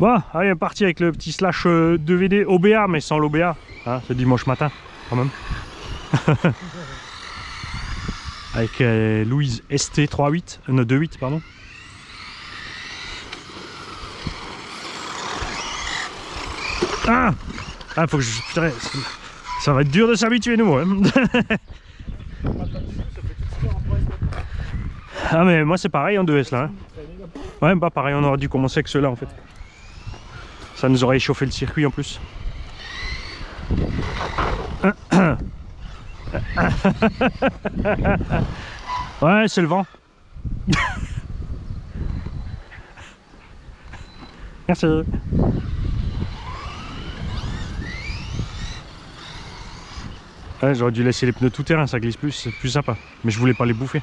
Bon, allez, on est parti avec le petit slash 2VD OBA, mais sans l'OBA. Hein, c'est dimanche matin, quand même. Avec Louise ST 3.8, non 2.8, pardon. Ah, ah, faut que je... Putain, ça va être dur de s'habituer, nous. Hein. Ah, mais moi, c'est pareil en 2S, là. Hein. Ouais, bah pareil, on aurait dû commencer avec ceux-là, en fait. Ça nous aurait échauffé le circuit, en plus. Ouais, c'est le vent. Merci. Ouais, j'aurais dû laisser les pneus tout terrain, ça glisse plus, c'est plus sympa. Mais je voulais pas les bouffer.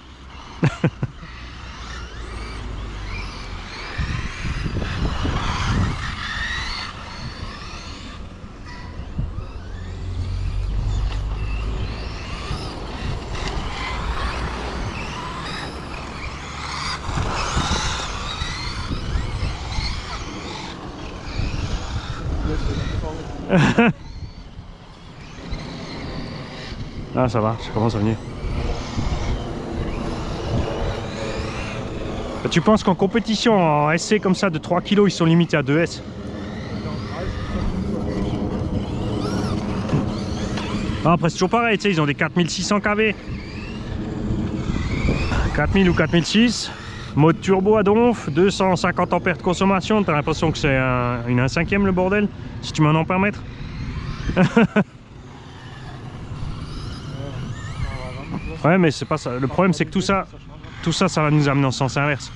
Ah, ça va, ça commence à venir. Tu penses qu'en compétition, en SC comme ça de 3 kg, ils sont limités à 2S? Ah, après, c'est toujours pareil, tu sais, ils ont des 4600 kV. 4000 ou 4006. Mode turbo à donf, 250 ampères de consommation. T'as l'impression que c'est une 1/5e le bordel, si tu m'en en permettre. Ouais, mais c'est pas ça. Le problème, c'est que tout ça, ça va nous amener en sens inverse.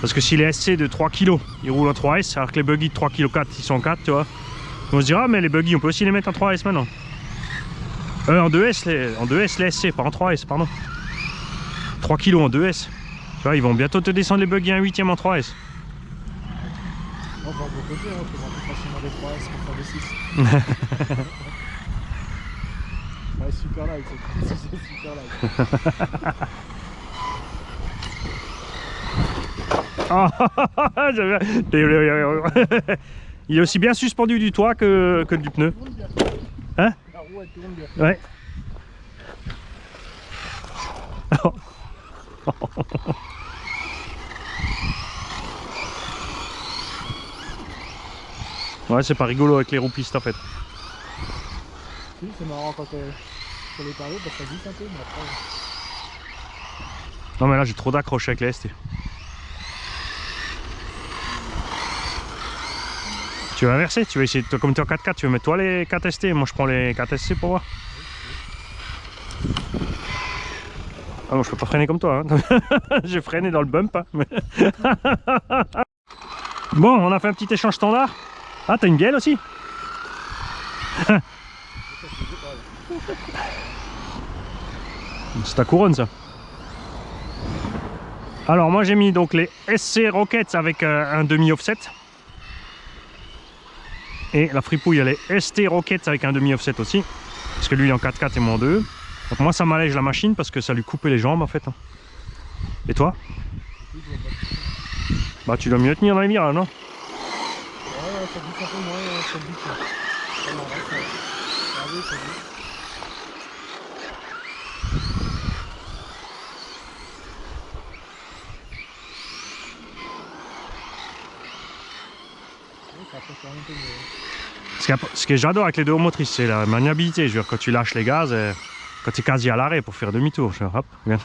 Parce que si les SC de 3 kg, ils roulent en 3S, alors que les buggy de 3 kg 4, ils sont en 4, tu vois. On se dira, ah, mais les buggy, on peut aussi les mettre en 3S maintenant. En 2S, les SC, pas en 3S, pardon. 3 kg en 2S. Tu vois, ils vont bientôt te descendre les buggy un 8e en 3S. On va beaucoup dire, on peut rentrer facilement des 3S pour faire des 6. Ouais, super light, c'est super light. Il est aussi bien suspendu du toit que du pneu. Hein? La roue elle tourne bien. Ouais. Ouais, c'est pas rigolo avec les roues pistes en fait. Si, c'est marrant quand sur les parios, parce que ça glisse un peu, mais après... Non mais là j'ai trop d'accroches avec les ST. Tu vas inverser, tu vas essayer, comme tu es en 4x4, tu veux mettre toi les 4 ST, moi je prends les 4 SC pour voir. Ah moi je peux pas freiner comme toi, hein. J'ai freiné dans le bump. Hein. Bon, on a fait un petit échange standard. Ah, t'as une bielle aussi? C'est ta couronne ça. Alors moi j'ai mis donc les SC Rockets avec un demi offset. Et la fripouille elle est ST Rockets avec un demi offset aussi. Parce que lui il est en 4x4 et moi en 2. Donc moi ça m'allège la machine parce que ça lui coupait les jambes en fait. Et toi? Bah tu dois mieux tenir dans les virages, non? Ouais, ça glisse un peu moins, ça glisse. Ce que j'adore avec les deux roues motrices, c'est la maniabilité. Je veux dire, quand tu lâches les gaz, quand tu es quasi à l'arrêt pour faire demi-tour, hop, regarde.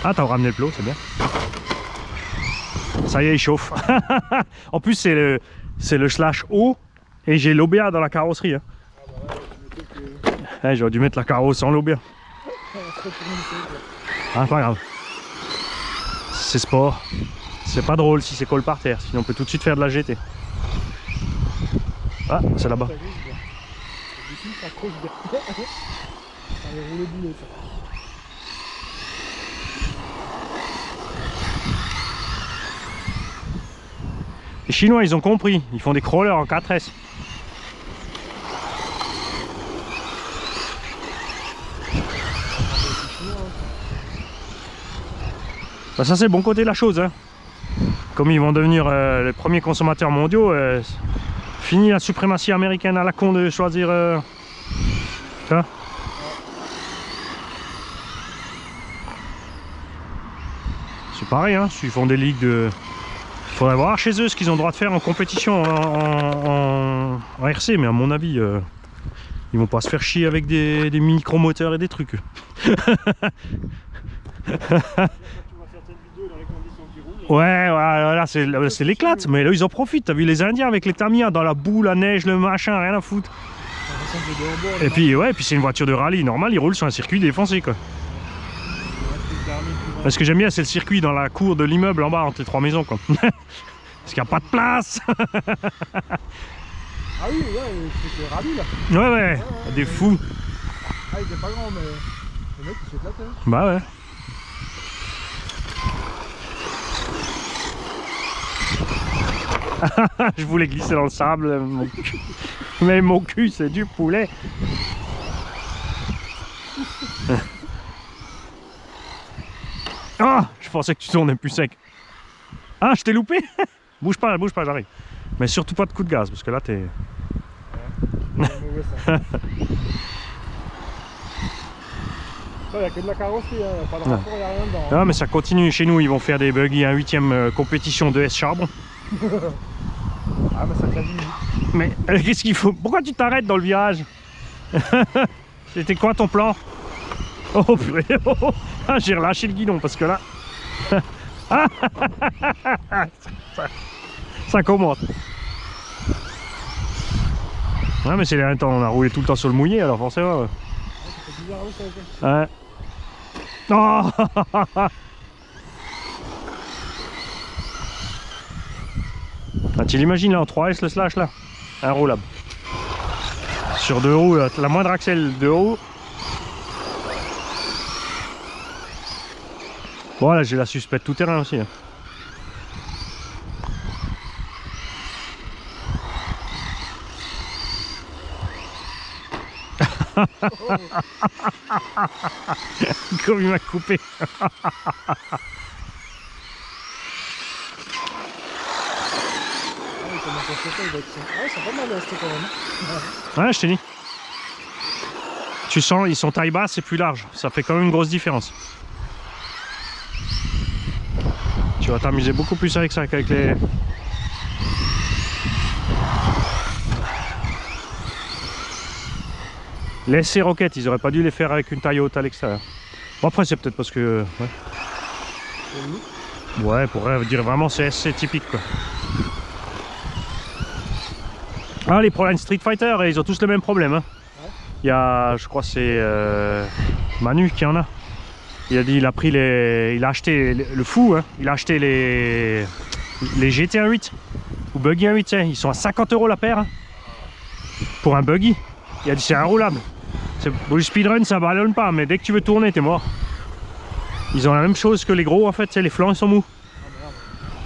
Ah, t'as ramené le plot, c'est bien. Ça y est, il chauffe. En plus, c'est le slash haut et j'ai l'OBA dans la carrosserie. Hein. J'aurais dû mettre la carrosse sans l'OBA. Ah, pas grave. C'est sport. C'est pas drôle si c'est colle par terre, sinon on peut tout de suite faire de la GT. Ah, c'est là-bas. Les Chinois, ils ont compris. Ils font des crawlers en 4S. Bah ça c'est le bon côté de la chose. Hein. Comme ils vont devenir les premiers consommateurs mondiaux, fini la suprématie américaine à la con de choisir... tu vois. C'est pareil, hein, s'ils font des ligues de... Faudrait voir chez eux ce qu'ils ont le droit de faire en compétition en RC, mais à mon avis, ils vont pas se faire chier avec des micro-moteurs et des trucs. Ouais, voilà, c'est l'éclate, mais là ils en profitent. T'as vu les Indiens avec les Tamiya dans la boue, la neige, le machin, rien à foutre. Et puis, ouais, puis c'est une voiture de rallye normale, ils roulent sur un circuit défoncé, quoi. Ce que j'aime bien, c'est le circuit dans la cour de l'immeuble en bas entre les trois maisons, quoi. Parce qu'il n'y a pas de place. Ah oui, ouais, c'était rallye là. Ouais, des fous. Ah, il était pas grand, mais le mec il s'est éclaté. Bah ouais. Je voulais glisser dans le sable, mon cul. Mais mon cul c'est du poulet. Ah, je pensais que tu tournais plus sec. Ah, je t'ai loupé. Bouge pas, j'arrive. Mais surtout pas de coup de gaz, parce que là t'es... Ouais, ça. Il n'y a que de la carrosserie, hein. Pas de rapport, il n'y a rien dedans. Ah, mais ça continue chez nous, ils vont faire des buggy à 8ème compétition de S charbon. Ah, mais ça tient 10 minutes. Mais qu'est-ce qu'il faut? Pourquoi tu t'arrêtes dans le virage? C'était quoi ton plan? Oh purée, ah, j'ai relâché le guidon parce que là... ça commence. Ouais, mais c'est les temps, on a roulé tout le temps sur le mouillé, alors forcément. Ouais. Ça fait bizarre, ça, ouais. Oh. Ah, tu l'imagines là en 3S le slash là, inroulable. Sur deux roues, la moindre axle de haut. Bon là j'ai la suspecte tout terrain aussi. Hein. Comme il m'a coupé. Ouais, c'est pas mal resté quand même. Ouais, je t'ai dit. Tu sens, ils sont taille basse et plus large. Ça fait quand même une grosse différence. Tu vas t'amuser beaucoup plus avec ça qu'avec les... Les SC Rocket, ils auraient pas dû les faire avec une taille haute à l'extérieur. Bon après c'est peut-être parce que... Ouais, pour dire vraiment c'est SC typique quoi. Ah, les Proline Street Fighter, ils ont tous le même problème. Hein. Ouais. Il y a, je crois c'est Manu qui en a. Il a dit, il a pris les, il a acheté le fou, hein. Il a acheté les GT 1.8 ou Buggy 1.8, hein. Ils sont à 50 € la paire hein, pour un Buggy. Il a dit c'est inroulable. Le speedrun ça ballonne pas, mais dès que tu veux tourner t'es mort. Ils ont la même chose que les gros en fait, les flancs ils sont mous.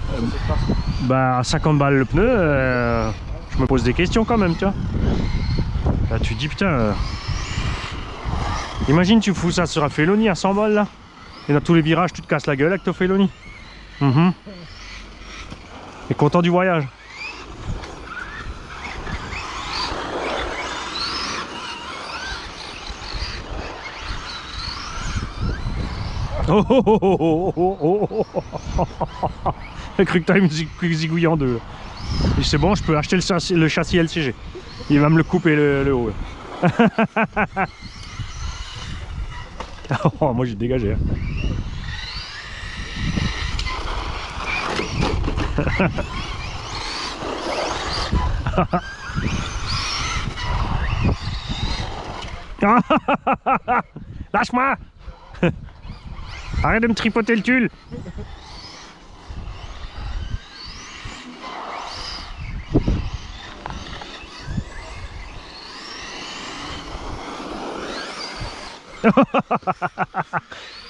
Ah, merde. Bah à 50 balles le pneu. Je me pose des questions quand même, tu vois. Là, tu te dis, putain... Imagine, tu fous ça sur un Felony à 100 balles, là. Et dans tous les virages, tu te casses la gueule avec ton Felony. Et content du voyage. Oh oh oh oh oh oh oh. J'ai cru que t'avais une zigouille en deux. Et c'est bon, je peux acheter le châssis LCG. Il va me le couper le haut. Oh, moi j'ai dégagé. Lâche-moi. Arrête de me tripoter le tulle.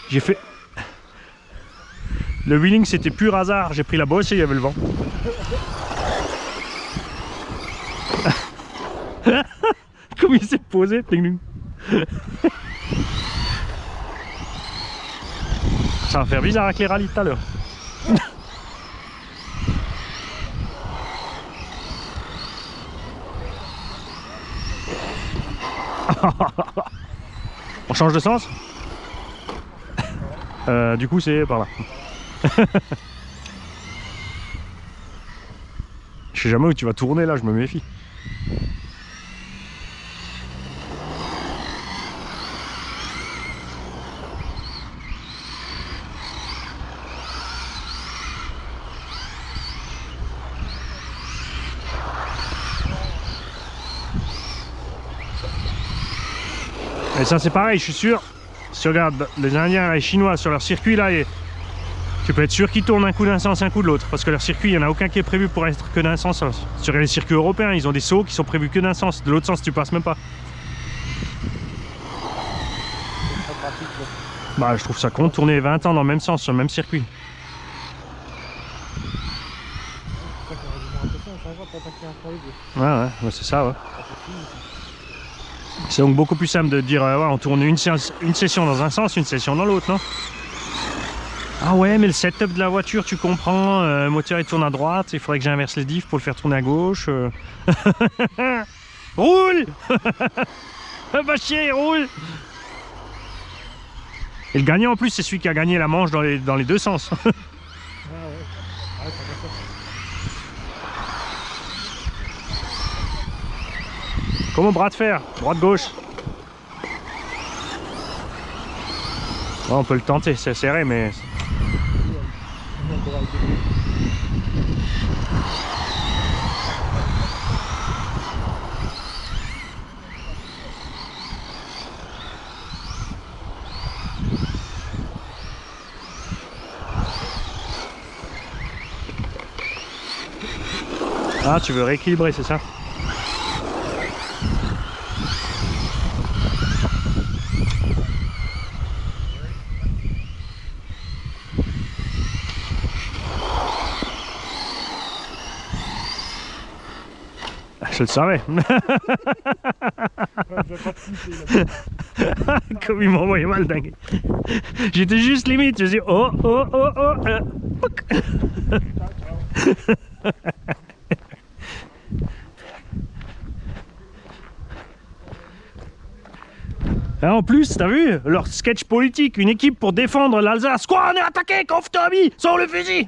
J'ai fait... Le wheeling c'était pur hasard, j'ai pris la bosse et il y avait le vent. Comme il s'est posé. Ça va faire bizarre avec les rallyes tout à l'heure. On change de sens? Du coup c'est par là. Je sais jamais où tu vas tourner là, je me méfie. Et ça c'est pareil, je suis sûr. Si tu regardes les Indiens et les Chinois sur leur circuit là, et tu peux être sûr qu'ils tournent un coup d'un sens, un coup de l'autre. Parce que leur circuit, il n'y en a aucun qui est prévu pour être que d'un sens. Sur les circuits européens, ils ont des sauts qui sont prévus que d'un sens. De l'autre sens, tu passes même pas. C'est très pratique. Bah, je trouve ça con de tourner 20 ans dans le même sens, sur le même circuit. C'est ça qu'on va dire attention, on changera pour attaquer un point les deux. Ouais, c'est ça, ouais. C'est donc beaucoup plus simple de dire, ouais, on tourne une session dans un sens, une session dans l'autre, non? Ah ouais, mais le setup de la voiture, tu comprends, le moteur il tourne à droite, il faudrait que j'inverse les diffs pour le faire tourner à gauche. Roule. Va chier, roule. Et le gagnant en plus, c'est celui qui a gagné la manche dans les deux sens. Ah ouais. Ah ouais, t'as pas Comme au bras de fer, droite-gauche. Ouais, on peut le tenter, c'est serré, mais... Ah, tu veux rééquilibrer, c'est ça? Je le savais. Comme il m'envoyait mal dingue. J'étais juste limite, je dis oh oh oh oh. Et en plus, t'as vu leur sketch politique, une équipe pour défendre l'Alsace. Quoi, on est attaqué, Conftomi, sors le fusil.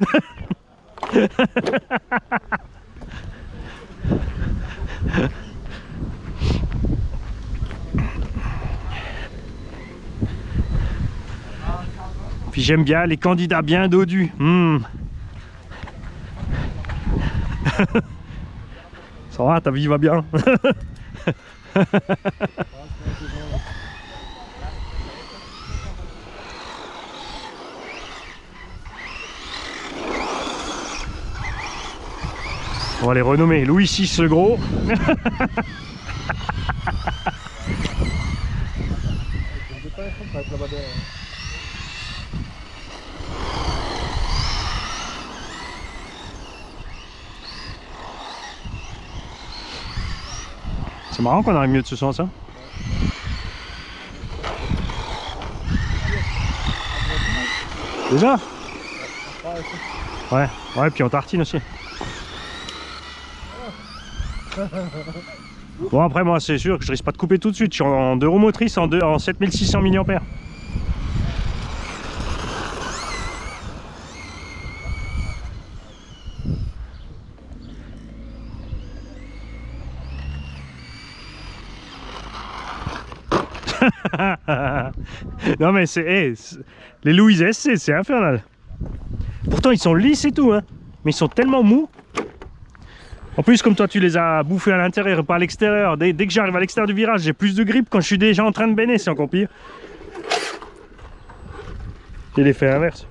Puis j'aime bien les candidats bien dodus. Ça va, ta vie va bien. On va les renommer Louis VI le Gros. C'est marrant qu'on arrive mieux de ce sens, hein. Déjà? Ouais, puis on tartine aussi. Bon, après moi c'est sûr que je risque pas de couper tout de suite, je suis en 2 roues motrices en 7600 mAh. Non mais c'est les Louis SC, c'est infernal. Pourtant ils sont lisses et tout, hein, mais ils sont tellement mous. En plus, comme toi tu les as bouffés à l'intérieur et pas à l'extérieur, dès que j'arrive à l'extérieur du virage, j'ai plus de grip. Quand je suis déjà en train de béner, c'est encore pire. J'ai l'effet inverse.